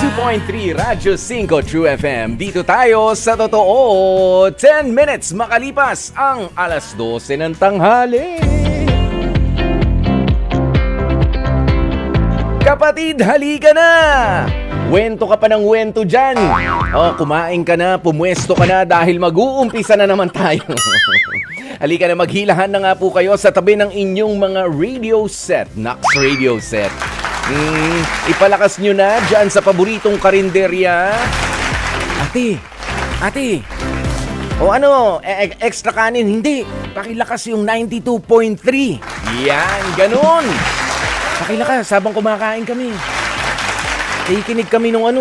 92.3 Radyo 5 True FM. Dito tayo sa totoo. 10 minutes makalipas ang alas 12 ng tanghali. Kapatid, halika na! Wento ka pa ng wento dyan. Kumain ka na, pumwesto ka na dahil mag-uumpisa na naman tayo. Halika na, maghilahan na nga po kayo sa tabi ng inyong mga radio set. Nax radio set. Ipalakas nyo na dyan sa paboritong karinderya. Ate. O ano, extra kanin? Hindi. Pakilakas yung 92.3. Yan, ganun. Pakilakas habang kumakain kami. Kikinig kami nung ano.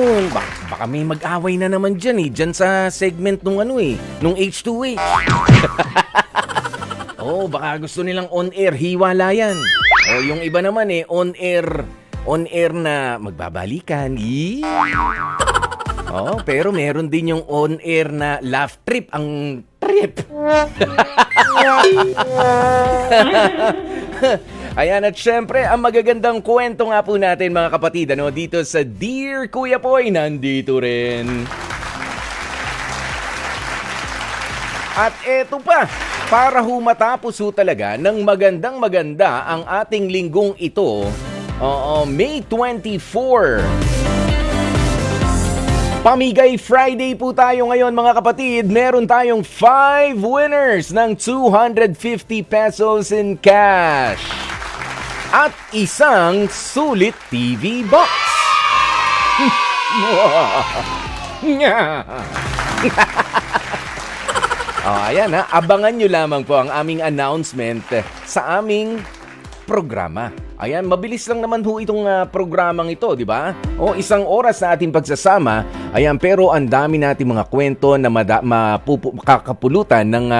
Baka may mag-away na naman dyan Dyan sa segment nung nung H2H. Baka gusto nilang on-air, hiwala yan. Yung iba naman on-air na magbabalikan. Pero meron din yung on-air na laugh trip. Ang trip. Ayan, at syempre, ang magagandang kwento nga po natin mga kapatid, dito sa Dear Kuya Poy, nandito rin. At eto pa, para matapos talaga ng magandang-maganda ang ating linggong ito, May 24. Pamigay Friday po tayo ngayon mga kapatid. Meron tayong 5 winners ng 250 pesos in cash. At isang sulit TV box. Ayan abangan nyo lamang po ang aming announcement sa aming programa. Ayan, mabilis lang naman ho itong programang ito, di ba? 1 oras na ating pagsasama. Ayan, pero ang dami nating mga kwento na kakapulutan ng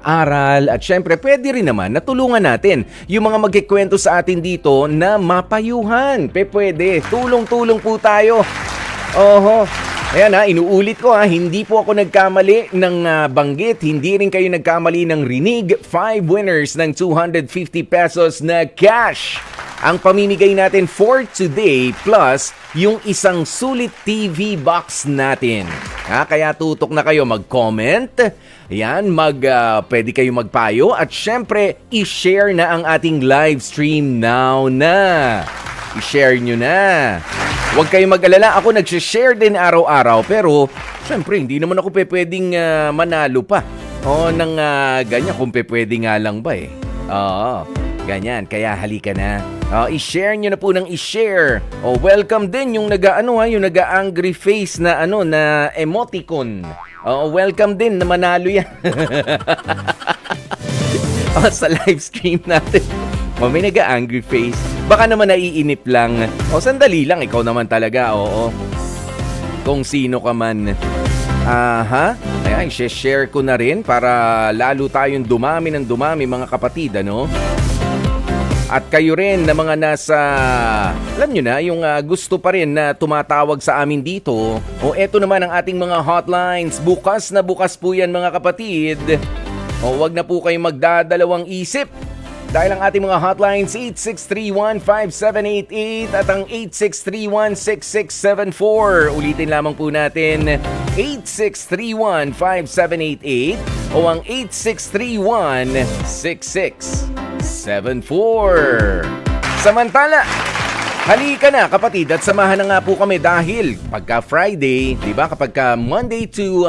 aral. At syempre, pwede rin naman natulungan natin yung mga magkikwento sa atin dito na mapayuhan. Pwede. Tulong-tulong po tayo. Ayan inuulit ko hindi po ako nagkamali ng banggit, hindi rin kayo nagkamali ng rinig. 5 winners ng 250 pesos na cash ang pamimigay natin for today, plus yung isang sulit TV box natin. Kaya tutok na kayo mag-comment. Ayan, pwede kayo magpayo at syempre i-share na ang ating live stream now na. I-share nyo na. Huwag kayong mag-alala, ako nag-share din araw-araw pero syempre hindi naman ako pwedeng manalo pa. Ng ganyan kung pwede nga lang ba ganyan, kaya halika na. I-share nyo na po ng i-share. Welcome din yung yung nag-angry face na na emoticon. Welcome din na manalo yan. Sa live stream natin. May nag-angry face. Baka naman naiinip lang. Sandali lang. Ikaw naman talaga. Kung sino ka man. Ayan, share ko na rin para lalo tayong dumami ng dumami mga kapatid, At kayo rin na mga nasa, alam nyo na, yung gusto pa rin na tumatawag sa amin dito. Eto naman ang ating mga hotlines. Bukas na bukas po yan mga kapatid. Wag na po kayong magdadalawang isip. Dahil ang ating mga hotlines 8631-5788 at ang 8631-6674. Ulitin lamang po natin 8631-5788 o ang 8631-6674. Samantala, halika na kapatid at samahan na nga po kami dahil pagka Friday, di ba, kapag Monday to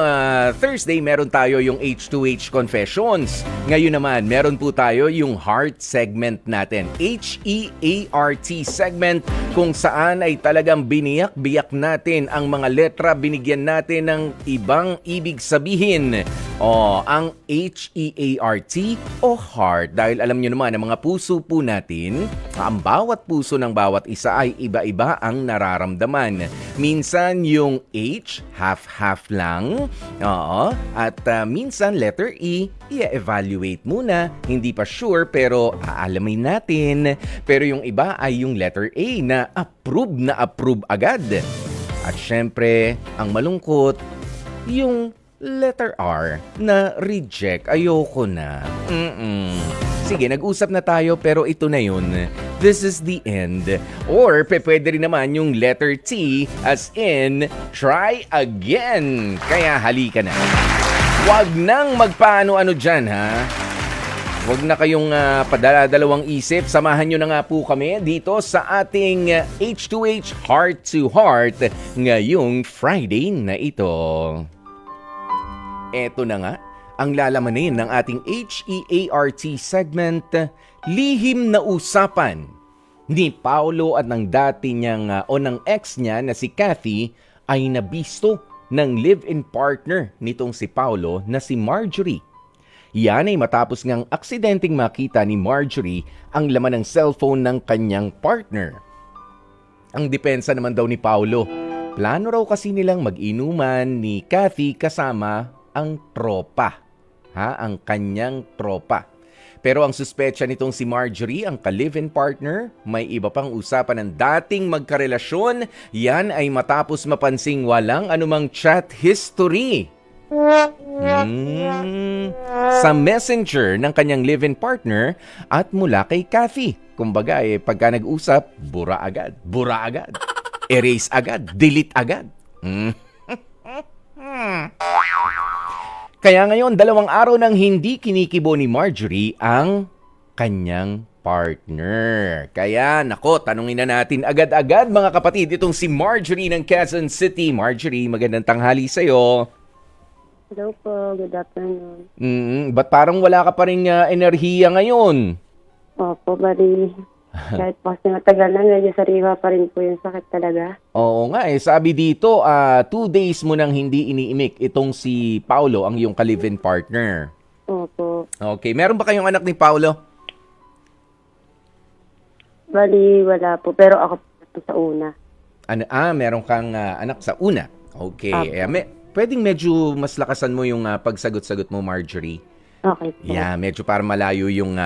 Thursday, meron tayo yung H2H Confessions. Ngayon naman, meron po tayo yung Heart segment natin. H-E-A-R-T segment kung saan ay talagang biniyak-biyak natin ang mga letra, binigyan natin ng ibang ibig sabihin. Ang H-E-A-R-T o heart. Dahil alam nyo naman, ang mga puso po natin, ang bawat puso ng bawat isa ay iba-iba ang nararamdaman. Minsan yung H, half-half lang. At minsan letter E, i-evaluate muna. Hindi pa sure pero aalamin natin. Pero yung iba ay yung letter A na approve agad. At syempre, ang malungkot, yung letter R na reject. Ayoko na. Sige, nag-usap na tayo pero ito na yun. this is the end. Or pwede rin naman yung letter T as in try again. Kaya halika na. Huwag nang magpaano-ano dyan, ha? Huwag na kayong padala-dalawang isip. Samahan nyo na nga po kami dito sa ating H2H Heart to Heart ngayong Friday na ito. Eto na nga ang lalamanin ng ating HEART segment, Lihim na Usapan ni Paolo at ng dati niyang o ng ex niya na si Kathy ay nabisto ng live-in partner nitong si Paolo na si Marjorie. Yan ay matapos ngang aksidenteng makita ni Marjorie ang laman ng cellphone ng kanyang partner. Ang depensa naman daw ni Paolo, plano raw kasi nilang mag-inuman ni Kathy kasama ang tropa. Ang kanyang tropa. Pero ang suspecha nitong si Marjorie, ang ka-live-in partner, may iba pang usapan ng dating magkarelasyon. Yan ay matapos mapansing walang anumang chat history sa messenger ng kanyang live-in partner at mula kay Kathy. Kumbaga, pagka nag-usap, bura agad. Erase agad. Delete agad. Kaya ngayon, 2 araw nang hindi kinikibo ni Marjorie ang kanyang partner. Kaya, nako, tanungin na natin agad-agad mga kapatid, itong si Marjorie ng Quezon City. Marjorie, magandang tanghali sa'yo. Hello po, good afternoon. Ba't parang wala ka pa rin enerhiya ngayon? Opo, bali. Kahit po kasi matagal na, medyo sariwa pa rin po yung sakit talaga. Oo nga sabi dito, 2 days mo nang hindi iniimik itong si Paolo, ang iyong ka-live-in partner. Opo. Okay, meron ba kayong anak ni Paolo? Bali, wala po. Pero ako po sa una. Meron kang anak sa una. Okay. Pwedeng medyo mas lakasan mo yung pagsagot-sagot mo, Marjorie. Okay po. Yeah, medyo para malayo yung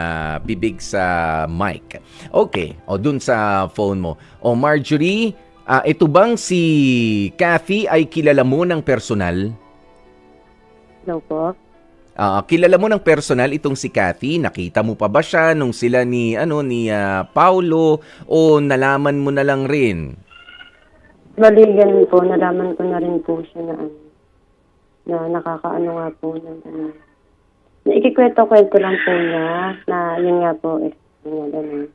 bibig sa mic. Okay. Dun sa phone mo. Marjorie, ito bang si Kathy ay kilala mo ng personal? Hello po. Kilala mo ng personal itong si Kathy? Nakita mo pa ba siya nung sila ni Paolo o nalaman mo na lang rin? Bali, ganun po. Nalaman ko na rin po siya na nakakaano nga po ng ikikwento-kwento lang po niya na yun nga po, niya ganun.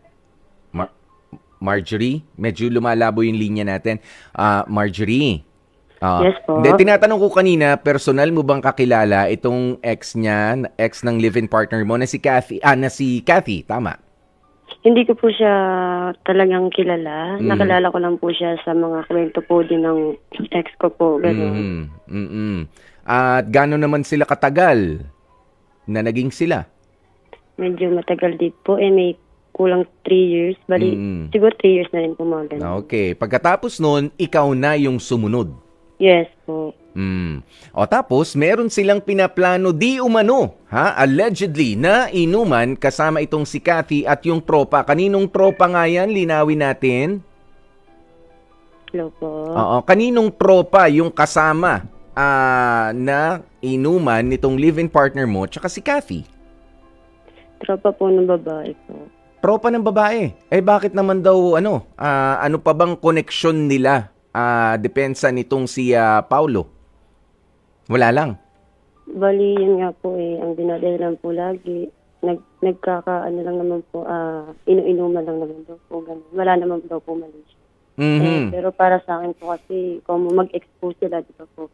Marjorie, medyo lumalabo yung linya natin. Marjorie. Yes po. Tinatanong ko kanina, personal mo bang kakilala itong ex niya, ex ng live-in partner mo na si Kathy, tama? Hindi ko po siya talagang kilala. Nakilala ko lang po siya sa mga kwento po din ng ex ko po, ganun. At gano'n naman sila katagal na naging sila? Medyo matagal din po. May kulang 3 years. Bali, siguro 3 years na rin po mga ganun. Okay. Pagkatapos nun, ikaw na yung sumunod. Yes po. Tapos, meron silang pinaplano di umano, allegedly, na inuman kasama itong si Kathy at yung tropa. Kaninong tropa nga yan? Linawin natin. Hello po. Kaninong tropa yung kasama na inuman nitong live-in partner mo tsaka si Kathy? Tropa po ng babae po. Tropa ng babae? Bakit naman daw ano pa bang koneksyon nila depensa nitong si Paolo? Wala lang. Bali, yun nga po ang dinadahilan po lagi. Nagkakaano lang naman po, inu-inuman lang naman daw po. Ganun. Wala naman daw po mali siya. Pero para sa akin po kasi, kung mag-expose sila, di ba po?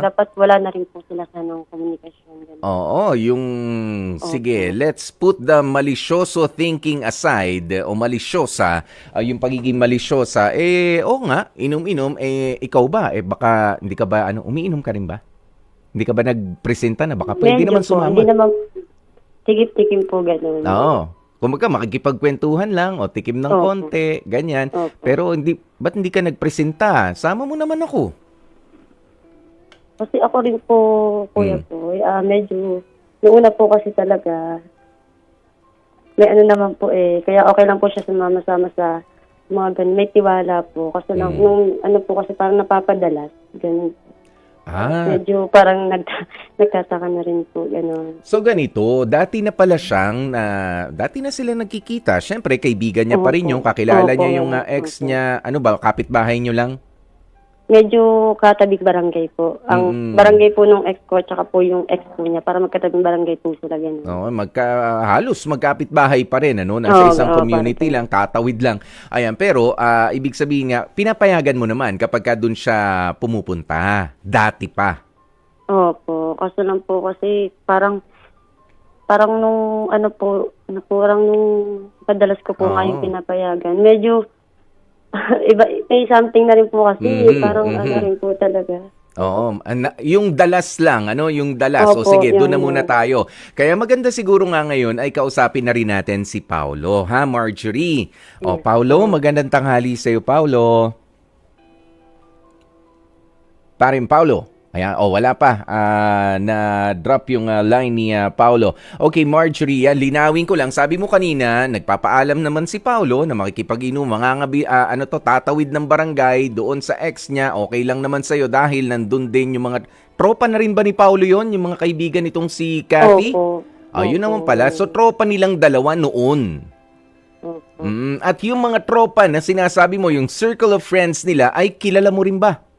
Dapat wala na rin po sila sa komunikasyon. Ganun. Sige, let's put the malisyoso thinking aside o malisyosa, yung pagiging malisyosa. Inom-inom, ikaw ba? Baka, hindi ka ba, umiinom ka rin ba? Hindi ka ba nagpresenta na? Baka pwede naman sumama. Hindi naman, tigip-tikim po gano'n. Kung makikipagkwentuhan lang o tikim ng konti, ganyan. Pero ba't hindi ka nagpresenta? Sama mo naman ako. Kasi ako rin po, kuya po, medyo, noong una po kasi talaga, may naman po kaya okay lang po siya sumama-sama sa mga ganun. May tiwala po. Kasi nung po kasi parang napapadalas, ganun. Ah, Medyo parang nagtataka na rin po, gano'n. so ganito, dati na pala siyang, dati na sila nagkikita. Siyempre, kaibigan niya pa rin yung Opo. kakilala Opo, niya yung ex opo. niya. Ano ba, kapitbahay niyo lang? Medyo katabing barangay po. Ang Mm. barangay po nung ex ko, tsaka po yung ex po niya, para magkatabing barangay po sila, gano'n. Oo, halos magkapit-bahay pa rin, ano? Nasa isang community Parang, lang, tatawid lang. Ayan, pero ibig sabihin nga, pinapayagan mo naman kapag ka doon siya pumupunta. Dati pa. opo. Kaso lang po kasi parang nung parang nung padalas ko po nga yung Oo. pinapayagan. Medyo iba, may something na rin po kasi, parang ano rin po talaga. Oo, yung dalas lang, ano, yung dalas. O Opo, sige, doon na yung muna tayo. Kaya maganda siguro nga ngayon ay kausapin na rin natin si Paulo, ha, Marjorie? O, Yes Paulo, po. magandang tanghali sa iyo, Paulo. Paring Paulo. Ayan, wala pa. Na-drop yung line ni Paulo. Okay, Marjorie, linawin ko lang. Sabi mo kanina, nagpapaalam naman si Paulo na makikipag-inom, tatawid ng barangay doon sa ex niya. Okay lang naman sa'yo dahil nandun din yung mga tropa na rin ba ni Paulo yon, yung mga kaibigan nitong si Kathy? Opo. Yun naman Opo. pala. So, tropa nilang dalawa noon. Opo. At yung mga tropa na sinasabi mo, yung circle of friends nila, ay kilala mo rin ba?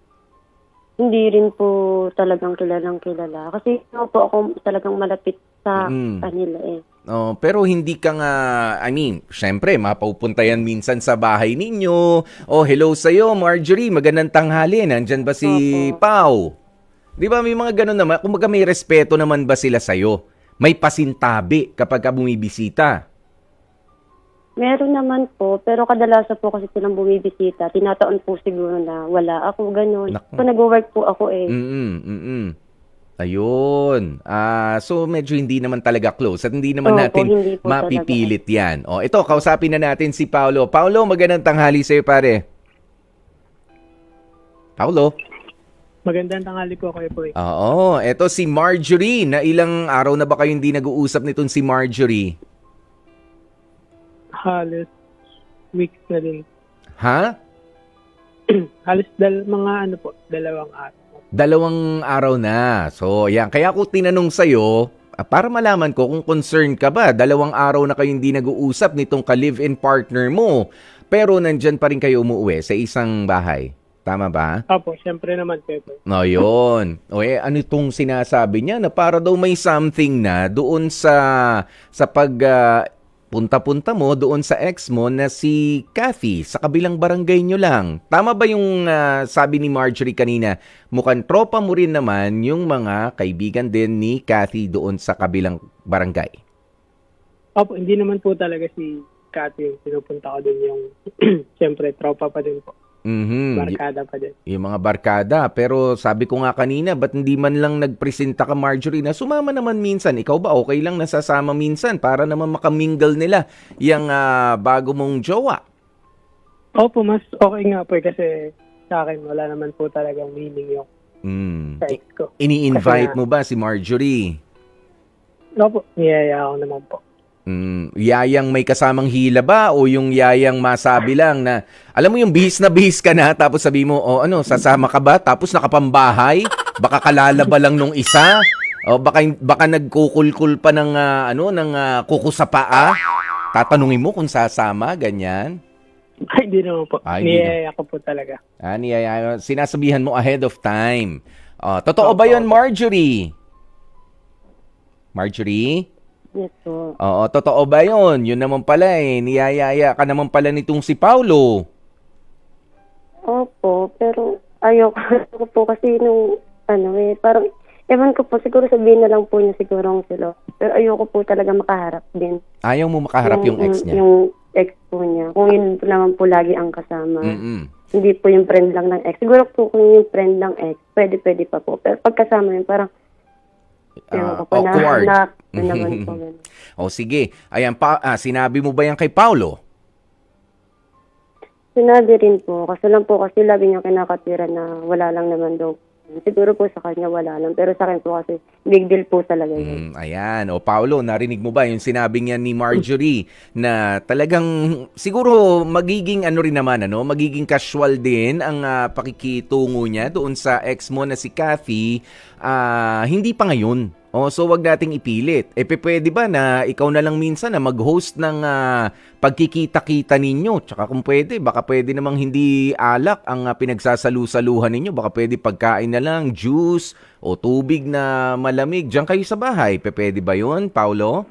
Hindi rin po talagang kilala. Kasi po ako talagang malapit sa kanila eh. Pero hindi ka nga, syempre, mapupunta yan minsan sa bahay ninyo. Hello sa'yo, Marjorie, magandang tanghali. Nandyan ba si Opo. Pau? Di ba may mga ganun naman? Kumbaga may respeto naman ba sila sa'yo? May pasintabi kapag ka bumibisita? Meron naman po, pero kadalasan po kasi silang bumibisita. Tinataon po siguro na wala ako, gano'n. Naku. So, nag-work po ako eh. Ayun. So medyo hindi naman talaga close at hindi naman Opo, natin hindi po mapipilit yan. Ito, kausapin na natin si Paulo. Paulo, magandang tanghali sa'yo, pare. Paulo? Magandang tanghali po kayo po. Oo, eto si Marjorie. Na ilang araw na ba kayo hindi nag-uusap nitong si Marjorie? Halos weeks na din. Ha? Halos dalawang araw. 2 araw na. So, yan. Kaya ako tinanong sa'yo, para malaman ko kung concerned ka ba. 2 araw na kayo hindi nag-uusap nitong ka-live-in partner mo. Pero nandyan pa rin kayo umuwi sa isang bahay. Tama ba? Opo, syempre naman kayo po. No, yun. Ano itong sinasabi niya na para daw may something na doon sa punta-punta mo doon sa ex mo na si Kathy sa kabilang barangay nyo lang. Tama ba yung sabi ni Marjorie kanina, mukhang tropa mo rin naman yung mga kaibigan din ni Kathy doon sa kabilang barangay? Opo, hindi naman po talaga si Kathy yung pinupunta ko din yung syempre tropa pa din po. Barkada pa din. Yung mga barkada. Pero sabi ko nga kanina, ba't hindi man lang nagpresenta ka, Marjorie, na sumama naman minsan? Ikaw ba okay lang nasasama minsan para naman makamingle nila yung bago mong jowa? Opo, mas okay nga po kasi sa akin wala naman po talagang meaning yung sa ex ko. Ini-invite Kasi mo ba si Marjorie? Opo, niyaya ako naman po. Yayang may kasamang hila ba o yung yayang masabi lang na alam mo yung bihis na bihis ka na tapos sabi mo sasama ka ba tapos nakapambahay baka kalalaba lang nung isa o baka nagkukulkul pa ng kuko sa paa, tatanungin mo kung sasama ganyan. Ay, hindi naman po. Ay, hindi Niyaya ko po talaga. Niyaya, sinasabihan mo ahead of time. Totoo ba yun, Marjorie? Yes po. Oo, totoo ba yun? Yun naman pala niyayaya ka naman pala nitong si Paulo. Opo, pero ayoko po kasi nung parang ewan ko po, siguro sabihin na lang po niya siguro sila. Pero ayoko po talaga makaharap din. Ayaw mo makaharap yung ex niya? Yung ex po niya. Kung yun naman po lagi ang kasama. Hindi po yung friend lang ng ex. Siguro po kung yung friend ng ex, pwede pa po. Pero pagkasama yun, parang awkward. naman po. Ganun. Sige. Ayan, sinabi mo ba yan kay Paulo? Sinabi rin po. Kasi lagi niya kinakatira na wala lang naman daw Siguro po sa kanya wala lang. Pero sa akin po kasi big deal po talaga yun. Ayan. O Paolo, narinig mo ba yung sinabi niya ni Marjorie na talagang siguro magiging ano rin naman, magiging casual din ang pakikitungo niya doon sa ex mo na si Kathy, hindi pa ngayon. So wag nating ipilit. Pwede ba na ikaw na lang minsan na mag-host ng pagkikita-kita ninyo? Tsaka kung pwede, baka pwede namang hindi alak ang pinagsasalu-saluhan ninyo. Baka pwede pagkain na lang, juice o tubig na malamig. Diyan kayo sa bahay. Pwede ba yun, Paolo?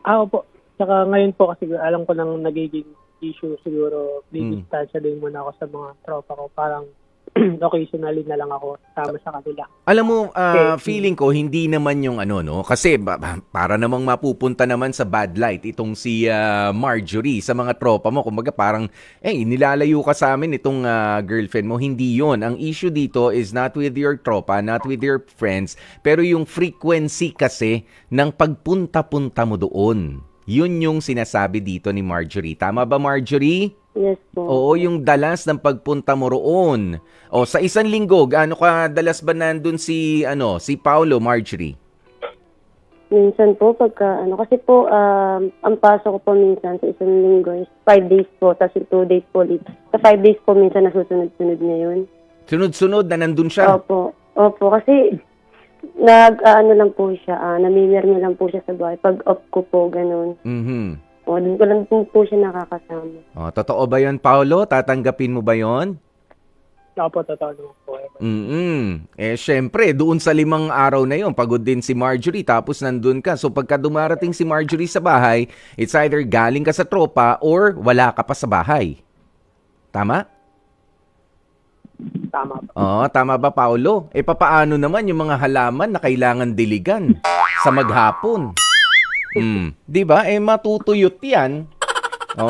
Opo. Tsaka ngayon po kasi alam ko nang nagiging issue siguro, distansya din muna ako sa mga tropa ko. Parang occasionally na lang ako sama sa kanila. Alam mo, feeling ko hindi naman yung kasi para namang mapupunta naman sa bad light itong si Marjorie sa mga tropa mo. Kumbaga parang, nilalayo ka sa amin itong girlfriend mo. Hindi yon. Ang issue dito is not with your tropa, not with your friends, pero yung frequency kasi ng pagpunta-punta mo doon. Yun yung sinasabi dito ni Marjorie. Tama ba, Marjorie? Yes po. Oo, yung dalas ng pagpunta mo roon. Sa isang linggo, gaano ka dalas ba nandun si Paolo, Marjorie? Minsan po kasi po ang pasok ko po minsan sa isang linggo is 5 days po, tapos 2 days po ulit. Sa 5 days po minsan nasusunod-sunod niya yun. Sunod-sunod na nandun siya? Opo, kasi lang po siya, namimir niya lang po siya sa bahay. Pag off ko po, ganun. Mhm. Doon ko lang po siya nakakasama. Totoo ba yun, Paolo? Tatanggapin mo ba yun? Opo, totoo naman po. Syempre, doon sa 5 araw na yun, pagod din si Marjorie, tapos nandun ka. So pagka dumarating si Marjorie sa bahay, it's either galing ka sa tropa or wala ka pa sa bahay. Tama? Tama po. Tama ba, Paolo? Papaano naman yung mga halaman na kailangan diligan sa maghapon? Di ba? Matutuyot yan.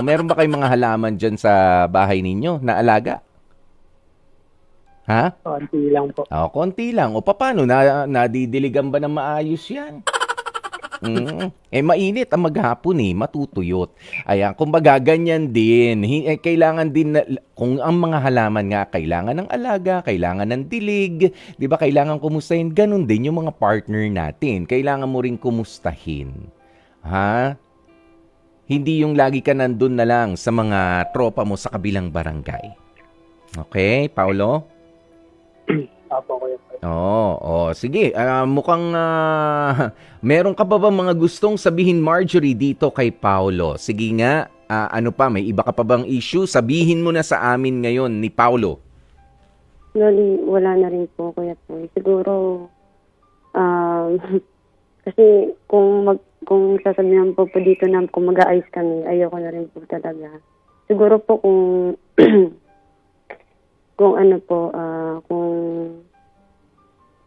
Meron ba kayong mga halaman dyan sa bahay ninyo na alaga? Ha? Konti lang po. Konti lang. Paano? Nadidiligan ba ng maayos yan? Mainit ang maghapon matutuyot. Ayan, kumbaga ganyan din. Kailangan din kung ang mga halaman nga kailangan ng alaga, kailangan ng dilig, 'di ba? Kailangan kumustahin. Ganun din yung mga partner natin. Kailangan mo ring kumustahin. Ha? Hindi yung lagi ka nandun na lang sa mga tropa mo sa kabilang barangay. Okay, Paolo? Opo, kuya. Sige. Mukhang meron ka pa ba mga gustong sabihin, Marjorie, dito kay Paolo? Sige nga, may iba ka pa bang issue? Sabihin mo na sa amin ngayon ni Paolo. Wala na rin po, kuya po. Siguro, kasi kung sasabihan po dito na kung mag-aayos kami, ayoko na rin po talaga. Siguro po kung kung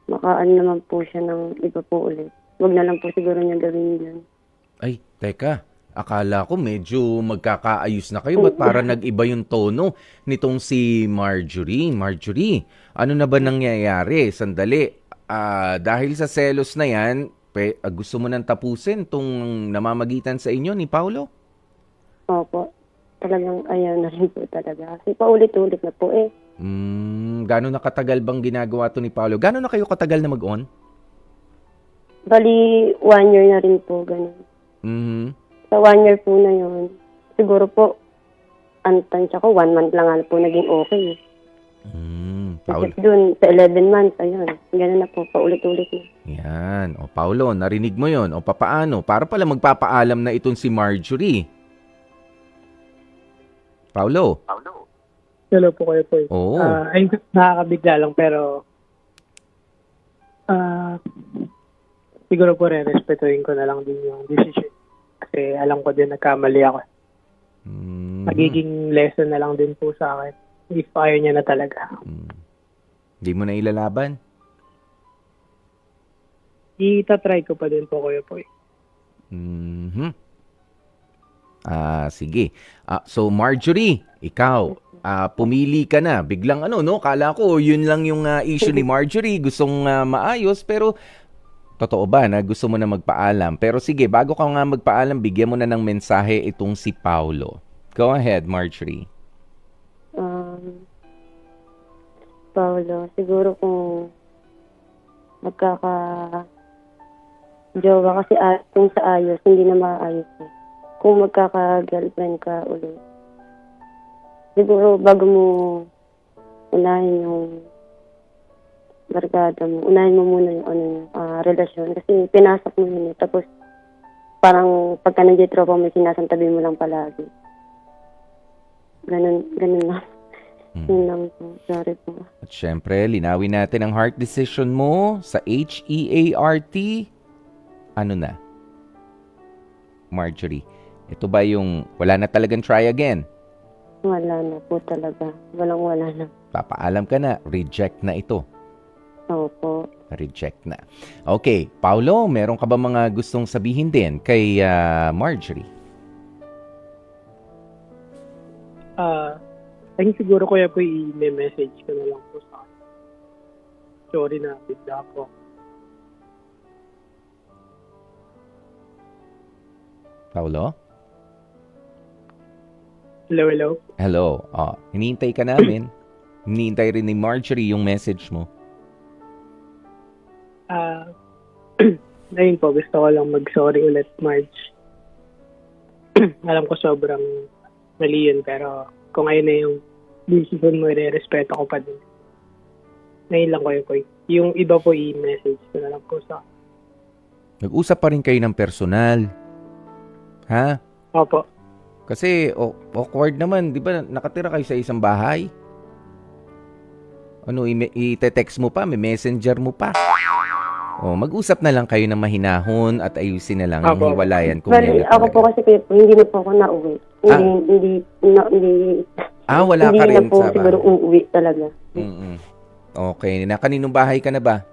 makaan naman po siya ng iba po ulit. Wag na lang po siguro niya gawin yun. Ay, teka. Akala ko medyo magkakaayos na kayo. Ba't para nag-iba yung tono nitong si Marjorie? Marjorie, ano na ba nangyayari? Sandali. Dahil sa selos na yan, gusto mo nang tapusin itong namamagitan sa inyo ni Paolo? Opo. Talagang ayaw na rin po talaga. Kasi paulit-ulit na po Gano'n na katagal bang ginagawa to ni Paolo? Gano'n na kayo katagal na mag-on? Bali, 1 year na rin po, ganun. Sa 1 year po na yun, siguro po, ang tansya ko, 1 month lang po naging okay. Paolo. Kasi dun, sa 11 months, ayun, ganun na po, paulit-ulit na. Yan. Paolo, narinig mo yon. Papaano? Para pala magpapaalam na itong si Marjorie. Paolo? Hello po kayo po. Oo. Ay, nakakabigla lang pero siguro po respetuhin ko na lang din yung decision. Kasi alam ko din nagkamali ako. Magiging lesson na lang din po sa akin. If ayaw niya na talaga. Hindi mo na ilalaban? Itatry ko pa din po kayo po. Sige. So Marjorie, ikaw, pumili ka na. Biglang kala ko yun lang yung issue ni Marjorie, gustong maayos, pero totoo ba na gusto mo na magpaalam? Pero sige, bago ka nga magpaalam, bigyan mo na ng mensahe itong si Paolo. Go ahead, Marjorie. Paolo, siguro kung magkaka-jowa kasi kung sa ayos, hindi na maayos eh. Kung magkaka-girlfriend ka ulit, siguro bago mo unahin yung barkada mo, unahin mo muna yung relasyon. Kasi pinasok mo yun eh. Tapos parang pagka nandiyan tropa mo, sinasantabi mo lang palagi. Ganun lang. Yun lang po. Sorry po. At syempre, linawin natin ang heart decision mo sa HEART. Ano na? Marjorie, ito ba yung wala na talagang try again? Wala na po talaga. Wala na. Papaalam ka na, reject na ito. Opo. Reject na. Okay, Paulo, meron ka ba mga gustong sabihin din kay Marjorie? Ay siguro kuya po i-message ko na lang po sa akin. Sorry na, bigla po. Paulo? Hello? Hello. Hinihintay ka namin. Hinihintay rin ni Marjorie yung message mo. Ngayon po, gusto ko lang mag-sorry ulit, Marge. Alam ko sobrang mali yun, pero kung ayun na yung decision mo, i-respeto ko pa din. Ngayon lang ko yun. Yung iba po i-message ko na lang po sa... Nag-usap pa rin kayo ng personal. Ha? Opo. Kasi awkward naman, di ba? Nakatira kayo sa isang bahay. Ano, i-text mo pa, may messenger mo pa. Mag-usap na lang kayo ng mahinahon at ayusin na lang ang hiwalayan. Pero ako po kasi hindi na po ako nauwi. Hindi wala hindi ka rin na po sa siguro uuwi talaga. Okay, na kaninong bahay ka na ba?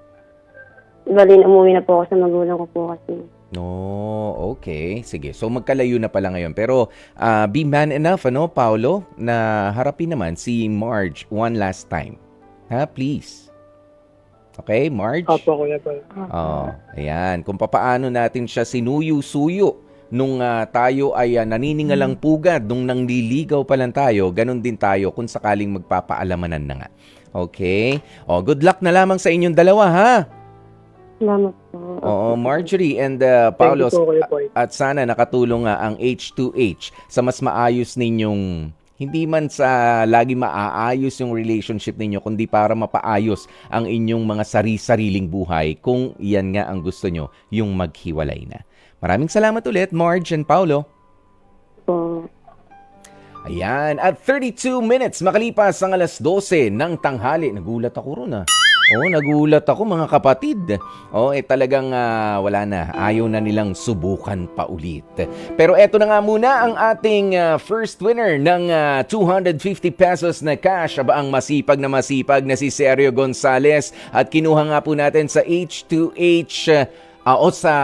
Bali, umuwi na po ako sa magulang ko po kasi. No, okay. Sige. So magkalayo na pala ngayon. Pero be man enough, Paulo, na harapin naman si Marge one last time. Ha, please. Okay, Marge? Opo, kuya po. Ayan. Kung papaano natin siya sinuyo-suyo nung tayo ay naniningalang pugad, nung nangliligaw pa lang tayo, ganun din tayo kung sakaling magpapaalamanan na nga. Okay? Good luck na lamang sa inyong dalawa, ha? Salamat po. Marjorie and Paulo, at sana nakatulong ang H2H sa mas maayos ninyong, hindi man sa lagi maaayos yung relationship ninyo, kundi para mapaayos ang inyong mga sari-sariling buhay kung yan nga ang gusto nyo, yung maghiwalay na. Maraming salamat ulit, Marge and Paulo. Ayan, at 32 minutes makalipas ang 12:00 ng tanghali. Nagulat ako ron nagulat ako mga kapatid. Talagang wala na. Ayaw na nilang subukan pa ulit. Pero eto na nga muna ang ating first winner ng 250 pesos na cash. Ang masipag na si Sergio Gonzalez. At kinuha nga po natin sa H2H sa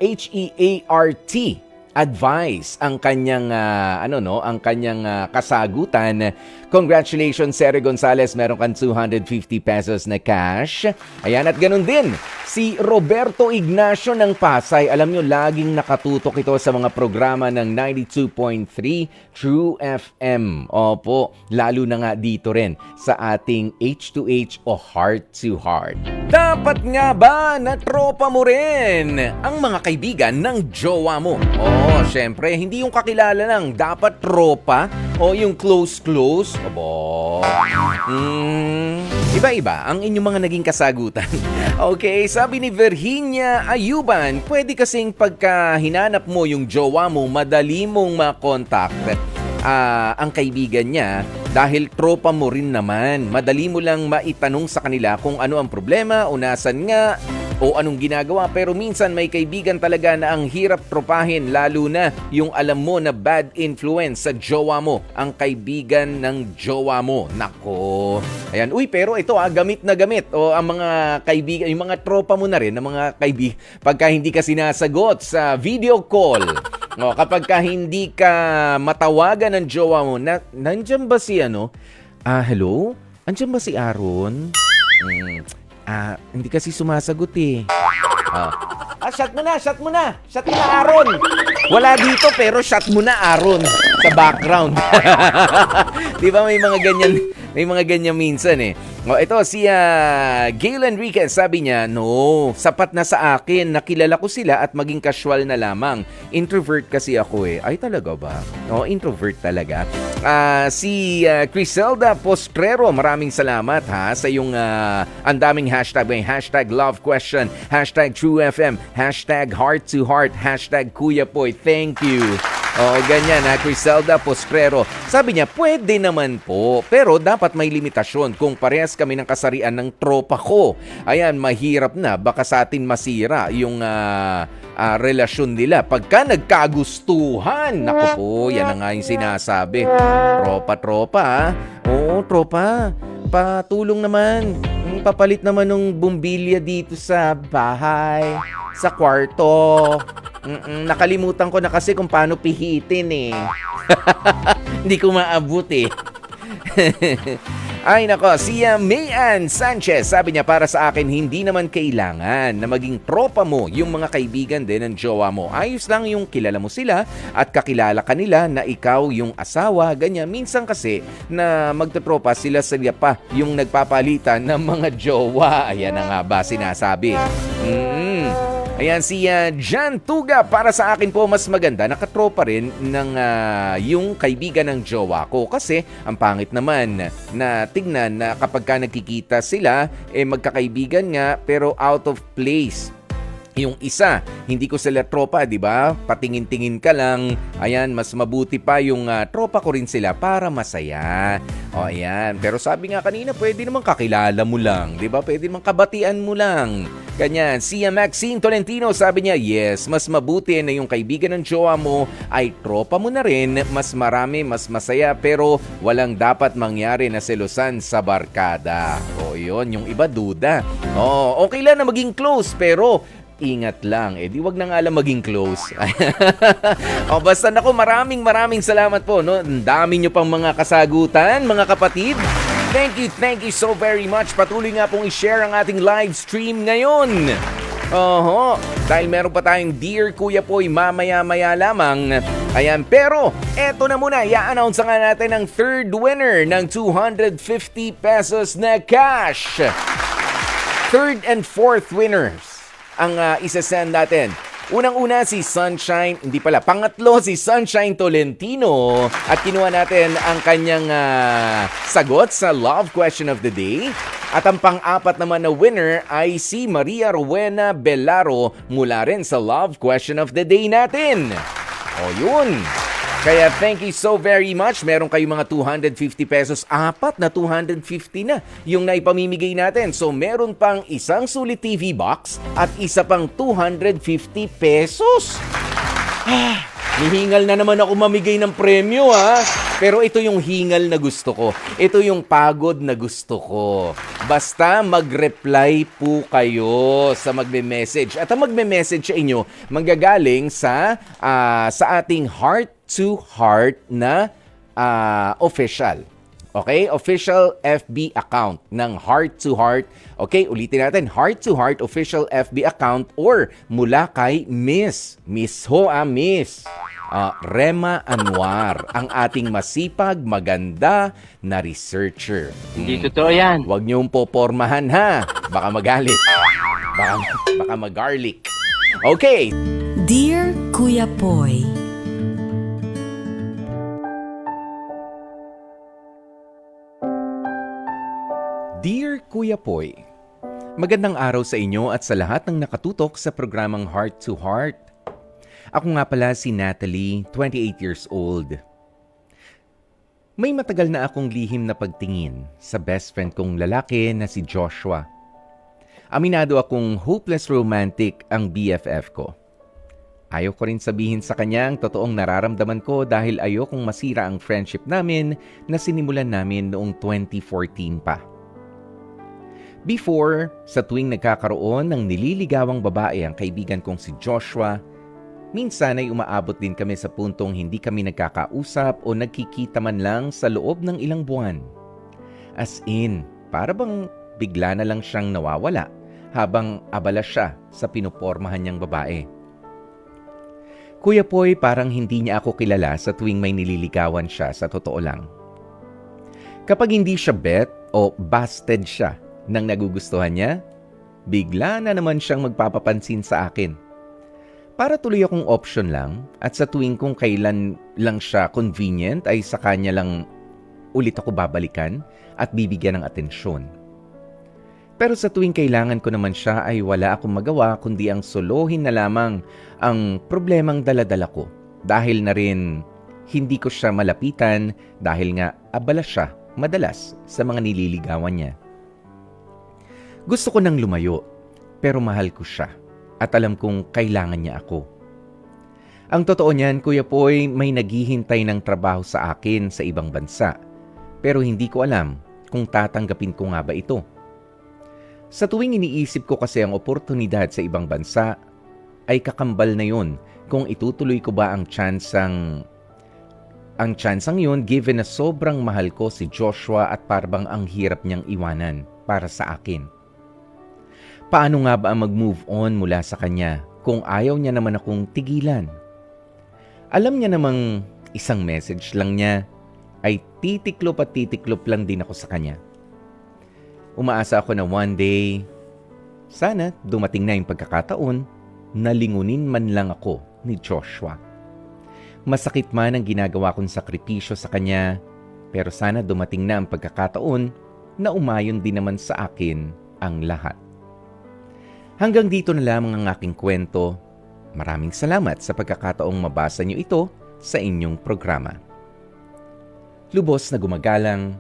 HEART advice ang kanyang ang kanyang kasagutan. Congratulations, Sergio Gonzalez, meron kang 250 pesos na cash. Ayan, at ganun din si Roberto Ignacio ng Pasay. Alam nyo, laging nakatutok ito sa mga programa ng 92.3 True FM. Opo, lalo na nga dito rin sa ating H2H o Heart to Heart. Dapat nga ba na tropa mo rin ang mga kaibigan ng jowa mo? Syempre, hindi yung kakilala lang. Dapat tropa o yung close-close. Iba-iba ang inyong mga naging kasagutan. Okay, sabi ni Virginia Ayuban, pwede kasing pagka hinanap mo yung jowa mo, madali mong makontak ang kaibigan niya dahil tropa mo rin naman. Madali mo lang maitanong sa kanila kung ano ang problema o nasan nga o anong ginagawa. Pero minsan may kaibigan talaga na ang hirap tropahin, lalo na yung alam mo na bad influence sa jowa mo, ang kaibigan ng jowa mo. Nako. Ayan. Pero ito gamit na gamit. Ang mga kaibigan, yung mga tropa mo na rin, ang mga kaibigan, pagka hindi ka sinasagot sa video call, kapag ka hindi ka matawagan ng jowa mo, nandyan ba si hello? Andyan ba si Aaron? Hindi kasi sumasagot eh. Shot mo na, Aaron. Wala dito pero shot mo na, Aaron, sa background. Di ba may mga ganyan minsan eh. Ito si Gail Enriquez, sabi niya, no, sapat na sa akin, nakilala ko sila at maging casual na lamang. Introvert kasi ako eh. Ay talaga ba? No, introvert talaga. Si Criselda Postrero, maraming salamat ha sa yung ang daming hashtag. May hashtag love question, hashtag TrueFM, hashtag heart to heart, hashtag Kuya Poy. Thank you. Ganyan ha, Criselda Postrero. Sabi niya, pwede naman po, pero dapat may limitasyon kung parehas kami ng kasarian ng tropa ko. Ayan, mahirap na, baka sa atin masira yung relasyon nila. Pagka nagkagustuhan, naku po, yan na nga yung sinasabi. Tropa-tropa ha. Oo, tropa, patulong naman. Papalit naman ng bumbilya dito sa bahay, sa kwarto. Nakalimutan ko na kasi kung paano pihitin eh. Hindi ko maabot eh. Ay nako, si Mayan Sanchez, sabi niya, para sa akin hindi naman kailangan na maging tropa mo yung mga kaibigan din ng jowa mo. Ayos lang yung kilala mo sila at kakilala kanila na ikaw yung asawa, ganyan. Minsan kasi na magtotropa sila pa yung nagpapalitan ng mga jowa. Ayan na nga ba sinasabi. Ayan, si Jan Tuga, para sa akin po mas maganda nakatropa rin ng yung kaibigan ng jowa ko kasi ang pangit naman na tignan na kapag ka nagkikita sila magkakaibigan nga pero out of place. Yung isa, hindi ko sila tropa, di ba? Patingin-tingin ka lang. Ayan, mas mabuti pa yung tropa ko rin sila para masaya. Ayan. Pero sabi nga kanina, pwede naman kakilala mo lang, di ba? Pwede naman kabatian mo lang. Ganyan. Si Maxine Tolentino, sabi niya, yes, mas mabuti na yung kaibigan ng jowa mo ay tropa mo na rin. Mas marami, mas masaya, pero walang dapat mangyari na selusan sa barkada. Yun, yung iba duda. Okay lang na maging close, pero ingat lang. Di wag na nga lang maging close. Basta nako, maraming salamat po. No? Ang dami nyo pang mga kasagutan, mga kapatid. Thank you so very much. Patuloy nga pong i-share ang ating live stream ngayon. Dahil meron pa tayong Dear Kuya Poy mamaya-maya lamang. Ayan, pero eto na muna, i-announce nga natin ang third winner ng 250 pesos na cash. Third and fourth winners ang isa-send natin. Unang-una si Sunshine, pangatlo si Sunshine Tolentino at kinuha natin ang kanyang sagot sa Love Question of the Day. At ang pang-apat naman na winner ay si Maria Rowena Belaro mula rin sa Love Question of the Day natin. Yun. Kaya thank you so very much. Meron kayong mga 250 pesos. Apat na 250 na yung naipamimigay natin. So meron pang isang sulit TV box at isa pang 250 pesos. Nihingal na naman ako mamigay ng premyo ha. Pero ito yung hingal na gusto ko. Ito yung pagod na gusto ko. Basta mag-reply po kayo sa magme-message. At ang magme-message sa inyo, manggagaling sa ating heart to heart na official. Okay? Official FB account ng Heart to Heart. Okay, ulitin natin. Heart to Heart official FB account or mula kay Miss Rema Anwar, ang ating masipag, maganda na researcher. Hindi totoo yan. Huwag niyong popormahan ha. Baka magalit. Baka mag-garlic. Okay. Dear Kuya Poy, Dear Kuya Poy, magandang araw sa inyo at sa lahat ng nakatutok sa programang Heart to Heart. Ako nga pala si Natalie, 28 years old. May matagal na akong lihim na pagtingin sa best friend kong lalaki na si Joshua. Aminado akong hopeless romantic ang BFF ko. Ayaw ko rin sabihin sa kanya ang totoong nararamdaman ko dahil ayokong masira ang friendship namin na sinimulan namin noong 2014 pa. Before, sa tuwing nagkakaroon ng nililigawang babae ang kaibigan kong si Joshua, minsan ay umaabot din kami sa puntong hindi kami nagkakausap o nagkikita man lang sa loob ng ilang buwan. As in, para bang bigla na lang siyang nawawala habang abala siya sa pinupormahan niyang babae. Kuya Poy, parang hindi niya ako kilala sa tuwing may nililigawan siya, sa totoo lang. Kapag hindi siya bet o busted siya ng nagugustuhan niya, bigla na naman siyang magpapapansin sa akin. Para tuloy akong option lang at sa tuwing kung kailan lang siya convenient ay sa kanya lang ulit ako babalikan at bibigyan ng atensyon. Pero sa tuwing kailangan ko naman siya ay wala akong magawa kundi ang solohin na lamang ang problemang daladala ko dahil na rin hindi ko siya malapitan dahil nga abala siya madalas sa mga nililigawan niya. Gusto ko nang lumayo pero mahal ko siya at alam kong kailangan niya ako. Ang totoo niyan, Kuya Poy, may naghihintay ng trabaho sa akin sa ibang bansa pero hindi ko alam kung tatanggapin ko nga ba ito. Sa tuwing iniisip ko kasi ang oportunidad sa ibang bansa, ay kakambal na yun kung itutuloy ko ba ang tsansang yun given na sobrang mahal ko si Joshua at parang ang hirap niyang iwanan para sa akin. Paano nga ba ang mag-move on mula sa kanya kung ayaw niya naman akong tigilan? Alam niya namang isang message lang niya ay titiklop at titiklop lang din ako sa kanya. Umaasa ako na one day, sana dumating na yung pagkakataon na lingunin man lang ako ni Joshua. Masakit man ang ginagawa kong sakripisyo sa kanya, pero sana dumating na ang pagkakataon na umayon din naman sa akin ang lahat. Hanggang dito na lamang ang aking kwento. Maraming salamat sa pagkakataong mabasa niyo ito sa inyong programa. Lubos na gumagalang,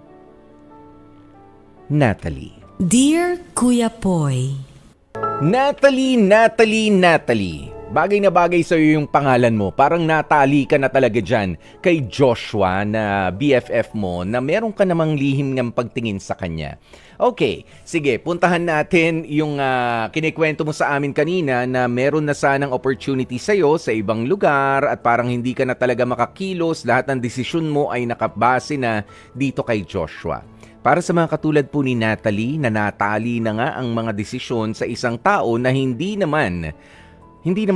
Natalie. Dear Kuya Poy, Natalie. Bagay na bagay sa iyo yung pangalan mo. Parang natali ka na talaga dyan kay Joshua na BFF mo na meron ka namang lihim ng pagtingin sa kanya. Okay, sige, puntahan natin yung kinikwento mo sa amin kanina na meron na sanang opportunity sa'yo sa ibang lugar at parang hindi ka na talaga makakilos. Lahat ng desisyon mo ay nakabase na dito kay Joshua. Para sa mga katulad po ni Natalie na natali na nga ang mga desisyon sa isang tao na hindi naman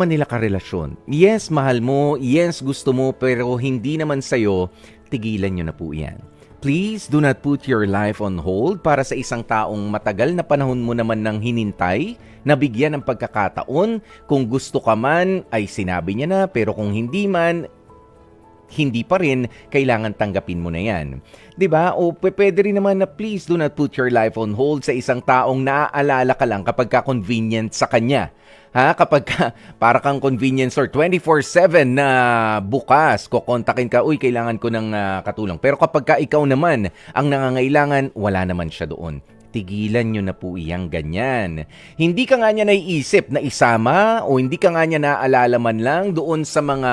nila karelasyon. Yes, mahal mo. Yes, gusto mo. Pero hindi naman sa'yo. Tigilan nyo na po yan. Please do not put your life on hold para sa isang taong matagal na panahon mo naman nang hinintay, nabigyan ng pagkakataon. Kung gusto ka man, ay sinabi niya na. Pero kung hindi man, hindi pa rin, kailangan tanggapin mo na yan. 'Di ba? O pwede rin naman na please do not put your life on hold sa isang taong naaalala ka lang kapag ka convenient sa kanya. Ha? Kapag para kang convenience store 24/7 na bukas, kukontakin ka, uy, kailangan ko ng katulong. Pero kapag ka ikaw naman ang nangangailangan, wala naman siya doon. Tigilan nyo na po iyang ganyan. Hindi ka nga niya naiisip na isama o hindi ka nga niya naalala man lang doon sa mga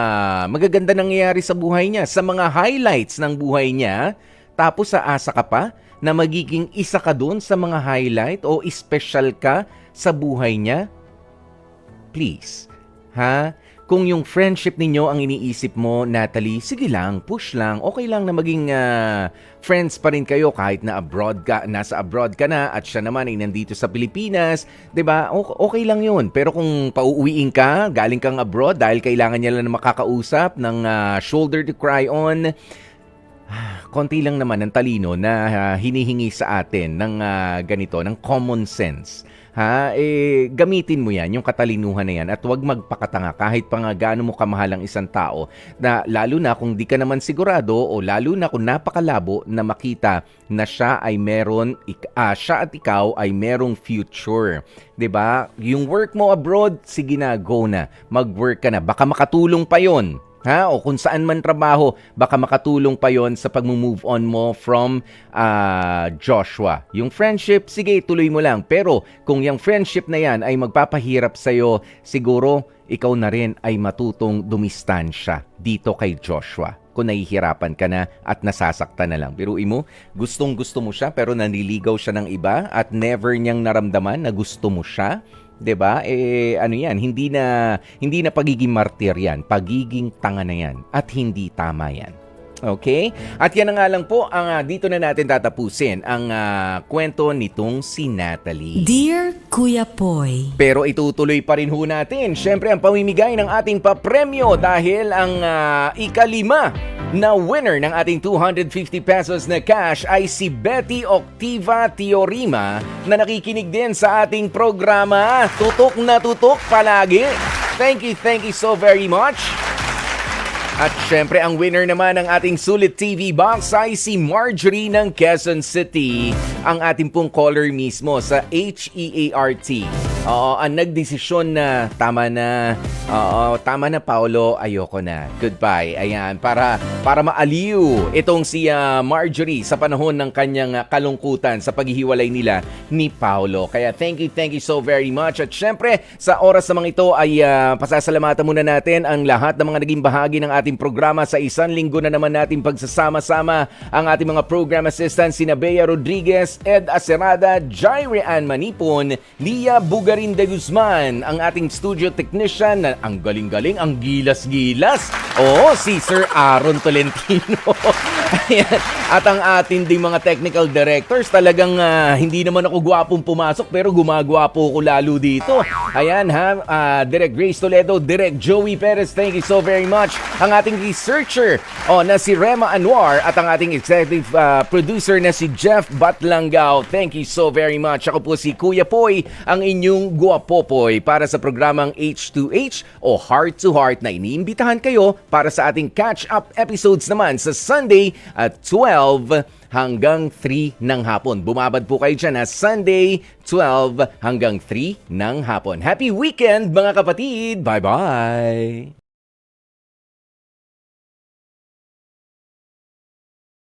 magaganda nangyayari sa buhay niya, sa mga highlights ng buhay niya, tapos aasa ka pa na magiging isa ka doon sa mga highlight o special ka sa buhay niya? Please, ha? Kung yung friendship ninyo ang iniisip mo, Natalie, sige lang, push lang. Okay lang na maging friends pa rin kayo kahit na nasa abroad ka na at siya naman ay nandito sa Pilipinas. 'Di ba? Okay lang yun. Pero kung pauuwiin ka, galing kang abroad dahil kailangan niya lang na makakausap ng shoulder to cry on, konti lang naman ng talino na hinihingi sa atin ng ganito, ng common sense. Gamitin mo yan, yung katalinuhan na yan at huwag magpakatanga kahit pa nga gaano mo kamahal ang isang tao na lalo na kung di ka naman sigurado o lalo na kung napakalabo na makita na siya at ikaw ay merong future. 'Di ba? Yung work mo abroad, sige na, go na. Mag-work ka na. Baka makatulong pa yon. O kung saan man trabaho, baka makatulong pa yon sa pag-move on mo from Joshua. Yung friendship, sige, tuloy mo lang. Pero kung yung friendship na yan ay magpapahirap sa'yo, siguro ikaw na rin ay matutong dumistansya dito kay Joshua. Kung nahihirapan ka na at nasasaktan na lang. Biruin mo, gustong-gusto mo siya pero nanliligaw siya ng iba at never niyang naramdaman na gusto mo siya. 'Di ba? Hindi na pagiging martir yan, pagiging tanga na yan at hindi tama yan. Okay? At yan na nga lang po ang dito na natin tatapusin ang kwento nitong si Natalie. Dear Kuya Poy, pero itutuloy pa rin ho natin. Siyempre ang pamimigay ng ating papremyo dahil ang ika-5 na winner ng ating 250 pesos na cash ay si Betty Octiva Teorima na nakikinig din sa ating programa. Tutok na tutok palagi. Thank you so very much. At syempre, ang winner naman ng ating Sulit TV box ay si Marjorie ng Quezon City, ang ating pong caller mismo sa HEART. Oo, ang nagdesisyon na tama na Paolo, ayoko na. Goodbye. Ayan, para maaliw itong si Marjorie sa panahon ng kanyang kalungkutan sa paghihiwalay nila ni Paolo. Kaya thank you so very much. At syempre, sa oras namang ito ay pasasalamatan muna natin ang lahat ng mga naging bahagi ng ating programa sa isang linggo na naman nating pagsasama-sama, ang ating mga program assistants sina Bea Rodriguez, Ed Acerada, Jaire Ann Manipon, Lia Bugarin de Guzman, ang ating studio technician na ang galing-galing, ang gilas-gilas. Oo, si Sir Aaron Tolentino. Ayan. At ang ating ding mga technical directors, talagang hindi naman ako gwapong pumasok pero gumagwapo ko lalo dito. Ayan Direk Grace Toledo, Direk Joey Perez, thank you so very much. Ang ating researcher na si Rema Anwar at ang ating executive producer na si Jeff Batlangao, thank you so very much. Ako po si Kuya Poy, ang inyong guwapopoy para sa programang H2H o Heart to Heart na iniimbitahan kayo para sa ating catch-up episodes naman sa Sunday at 12 hanggang 3 ng hapon. Bumabad po kayo dyan Sunday, 12 hanggang 3 ng hapon. Happy weekend mga kapatid! Bye-bye!